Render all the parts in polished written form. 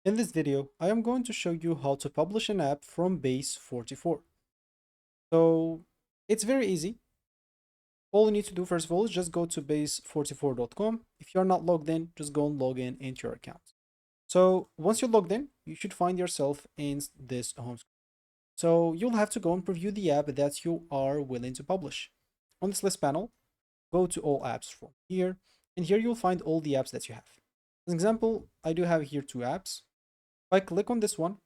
In this video, I am going to show you how to publish an app from Base44. So it's very easy. All you need to do first of all is just go to base44.com. If you're not logged in, just go and log in into your account. So once you're logged in, you should find yourself in this home screen. So you'll have to go and preview the app that you are willing to publish. On this list panel, go to all apps from here, and here you'll find all the apps that you have. As an example, I do have here 2 apps. If I click on this one,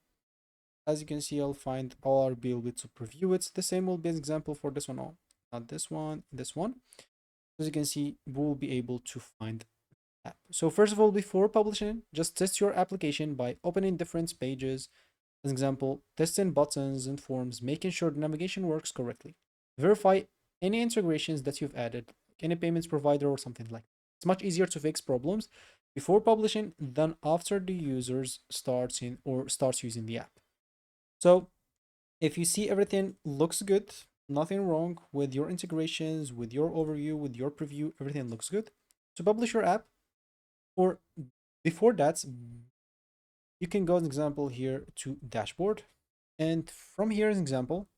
as you can see, I'll be able to preview it. The same will be an example for this one. Oh, not this one, this one. As you can see, we'll be able to find app. So first of all, before publishing, just test your application by opening different pages. As an example, testing buttons and forms, making sure the navigation works correctly. Verify any integrations that you've added, like any payments provider or something like that. It's much easier to fix problems before publishing than after the users starts using the app. So if you see everything looks good, nothing wrong with your integrations, with your overview, with your preview, everything looks good, to publish your app, or before that, you can go, as an example, here to dashboard. And from here, as an example,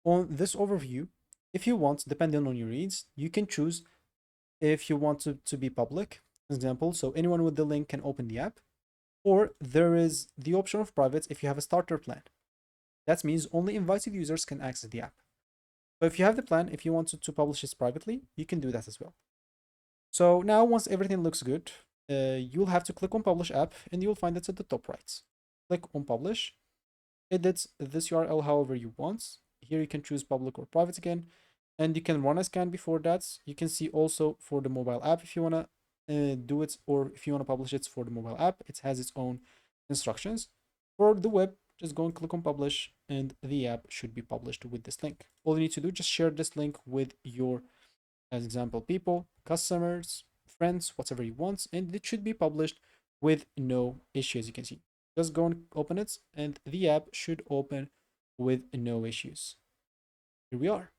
on this overview, if you want, depending on your needs, you can choose if you want to be public, as example, so anyone with the link can open the app, or there is the option of private if you have a starter plan. That means only invited users can access the app. So if you have the plan, if you want to publish this privately, you can do that as well. So now once everything looks good, you'll have to click on publish app and you'll find it at the top right. Click on publish, edit this URL however you want. Here you can choose public or private again, and you can run a scan before that. You can see also for the mobile app if you want to do it, or if you want to publish it for the mobile app, it has its own instructions. For the web, just go and click on publish and the app should be published with this link. All you need to do, just share this link with your, as example, people, customers, friends, whatever you want, and it should be published with no issues. You can see, just go and open it and the app should open with no issues. Here we are.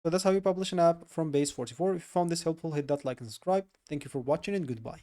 So that's how you publish an app from Base44. If you found this helpful, hit that like and subscribe. Thank you for watching and goodbye.